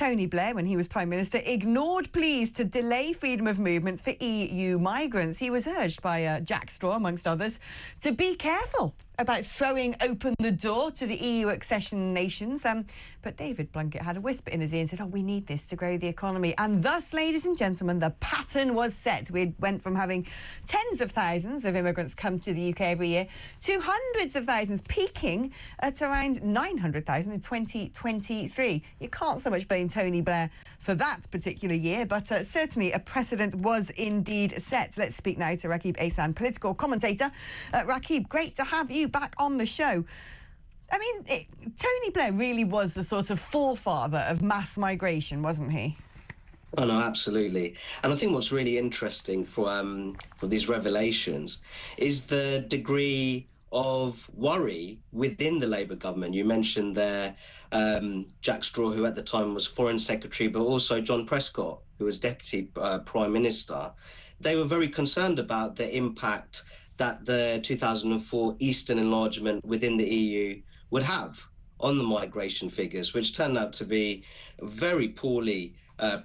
Tony Blair, when he was Prime Minister, ignored pleas to delay freedom of movement for EU migrants. He was urged by Jack Straw, amongst others, to be careful about throwing open the door to the EU accession nations. But David Blunkett had a whisper in his ear and said, we need this to grow the economy. And thus, ladies and gentlemen, the pattern was set. We went from having tens of thousands of immigrants come to the UK every year to hundreds of thousands, peaking at around 900,000 in 2023. You can't so much blame Tony Blair for that particular year, but certainly a precedent was indeed set. Let's speak now to Rakib Ehsan, political commentator. Rakib, great to have you back on the show. I mean, Tony Blair really was the sort of forefather of mass migration, wasn't he? Oh, no, absolutely. And I think what's really interesting for these revelations is the degree of worry within the Labour government. You mentioned there Jack Straw, who at the time was Foreign Secretary, but also John Prescott, who was Deputy Prime Minister. They were very concerned about the impact that the 2004 Eastern enlargement within the EU would have on the migration figures, which turned out to be very poorly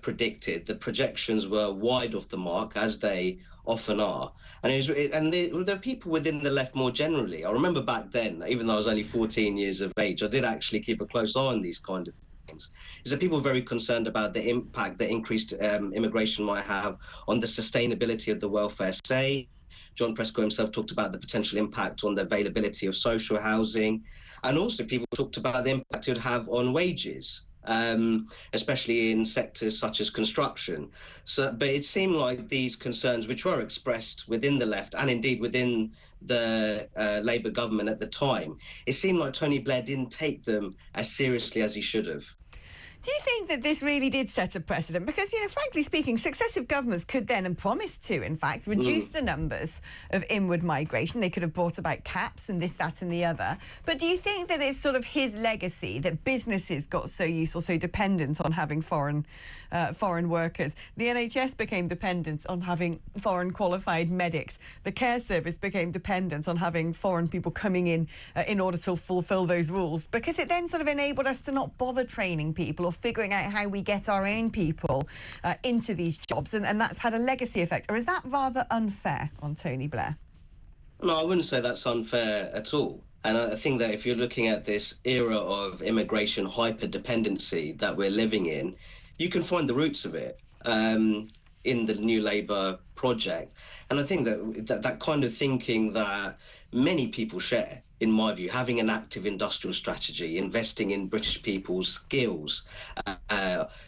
predicted. The projections were wide off the mark, as they often are. And there are people within the left more generally. I remember back then, even though I was only 14 years of age, I did actually keep a close eye on these kind of things. Is that people were very concerned about the impact that increased immigration might have on the sustainability of the welfare state. John Prescott himself talked about the potential impact on the availability of social housing, and also people talked about the impact it would have on wages, especially in sectors such as construction. But it seemed like these concerns, which were expressed within the left and indeed within the Labour government at the time, it seemed like Tony Blair didn't take them as seriously as he should have. Do you think that this really did set a precedent? Because, frankly speaking, successive governments could then, and promised to, in fact, reduce the numbers of inward migration. They could have brought about caps and this, that and the other. But do you think that it's sort of his legacy that businesses got so used or so dependent on having foreign workers? The NHS became dependent on having foreign qualified medics. The care service became dependent on having foreign people coming in order to fulfil those rules, because it then sort of enabled us to not bother training people or figuring out how we get our own people into these jobs, and that's had a legacy effect. Or is that rather unfair on Tony Blair? No, I wouldn't say that's unfair at all. And I think that if you're looking at this era of immigration hyper-dependency that we're living in, you can find the roots of it in the New Labour project. And I think that kind of thinking that many people share, in my view, having an active industrial strategy, investing in British people's skills,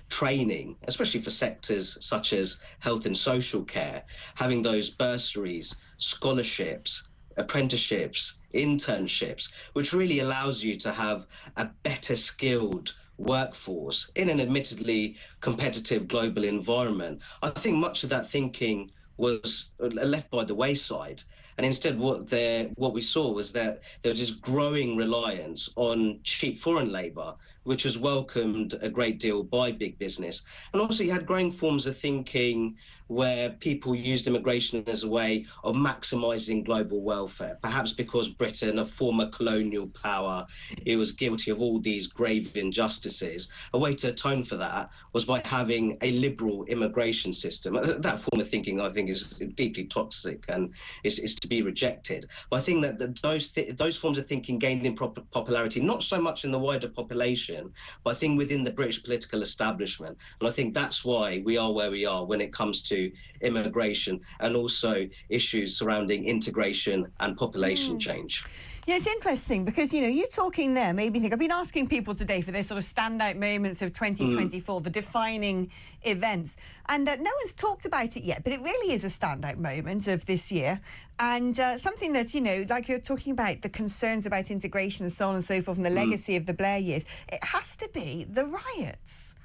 training, especially for sectors such as health and social care, having those bursaries, scholarships, apprenticeships, internships, which really allows you to have a better skilled workforce in an admittedly competitive global environment. I think much of that thinking was left by the wayside. And instead, what we saw was that there was this growing reliance on cheap foreign labour, which was welcomed a great deal by big business. And also you had growing forms of thinking where people used immigration as a way of maximising global welfare, perhaps because Britain, a former colonial power, it was guilty of all these grave injustices. A way to atone for that was by having a liberal immigration system. That form of thinking, I think, is deeply toxic and is to be rejected. But I think that those forms of thinking gained in popularity, not so much in the wider population, but I think within the British political establishment. And I think that's why we are where we are when it comes to immigration and also issues surrounding integration and population change. Yeah, it's interesting because, you talking there made me think. I've been asking people today for their sort of standout moments of 2024, the defining events. And no one's talked about it yet, but it really is a standout moment of this year. And something that, like you're talking about the concerns about integration and so on and so forth and the legacy of the Blair years, it has to be the riots.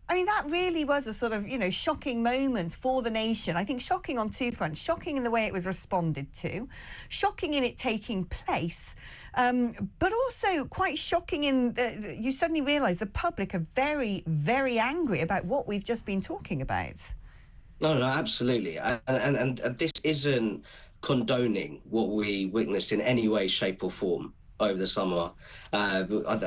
I mean, that really was a sort of, shocking moment for the nation. I think shocking on two fronts. Shocking in the way it was responded to, shocking in it taking place, but also quite shocking in you suddenly realise the public are very, very angry about what we've just been talking about. No, absolutely. And this isn't condoning what we witnessed in any way, shape or form over the summer. I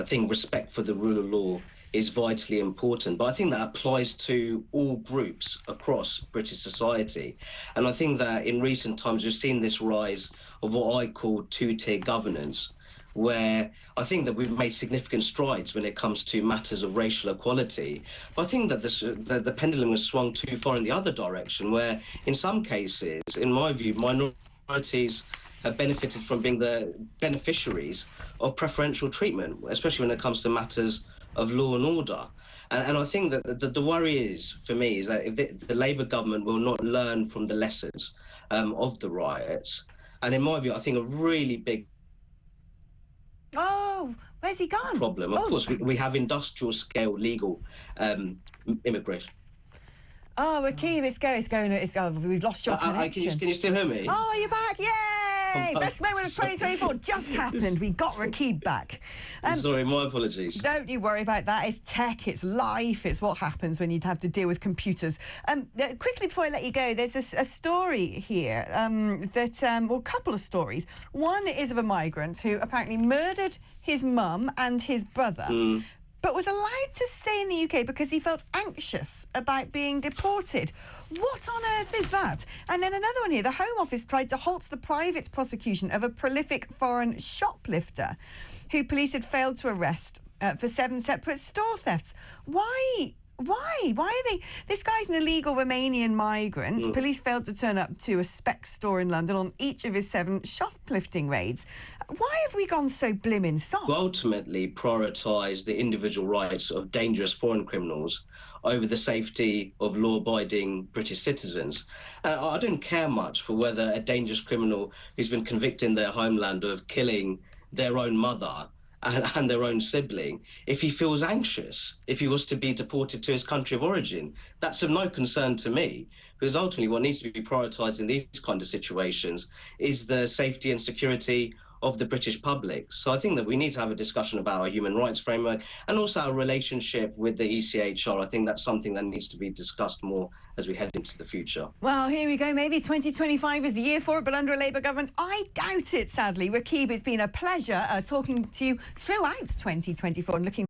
think respect for the rule of law is vitally important. But I think that applies to all groups across British society. And I think that in recent times, we've seen this rise of what I call two-tier governance, where I think that we've made significant strides when it comes to matters of racial equality. But I think that the pendulum has swung too far in the other direction, where in some cases, in my view, minorities have benefited from being the beneficiaries of preferential treatment, especially when it comes to matters of law and order. And I think that the worry is, for me, is that if the Labour government will not learn from the lessons of the riots, and in my view, I think a really big where's he gone? problem. Of course, we have industrial scale legal immigration. Rakib, we've lost your connection. Can you still hear me? Oh, you're back! Yay! Best moment of 2024 just happened. We got Rakib back. Sorry, my apologies. Don't you worry about that. It's tech, it's life, it's what happens when you have to deal with computers. Quickly before I let you go, there's a story here a couple of stories. One is of a migrant who apparently murdered his mum and his brother. But was allowed to stay in the UK because he felt anxious about being deported. What on earth is that? And then another one here. The Home Office tried to halt the private prosecution of a prolific foreign shoplifter who police had failed to arrest for 7 separate store thefts. Why? Why are they... This guy's an illegal Romanian migrant. Police failed to turn up to a Specs store in London on each of his 7 shoplifting raids. Why have we gone so blimmin' soft? To ultimately prioritise the individual rights of dangerous foreign criminals over the safety of law-abiding British citizens. I don't care much for whether a dangerous criminal who's been convicted in their homeland of killing their own mother and their own sibling, if he feels anxious, if he was to be deported to his country of origin. That's of no concern to me, because ultimately what needs to be prioritised in these kind of situations is the safety and security of the British public. So I think that we need to have a discussion about our human rights framework and also our relationship with the ECHR. I think that's something that needs to be discussed more as we head into the future. Well, here we go. Maybe 2025 is the year for it, but under a Labour government, I doubt it, sadly. Rakib, it's been a pleasure talking to you throughout 2024 and looking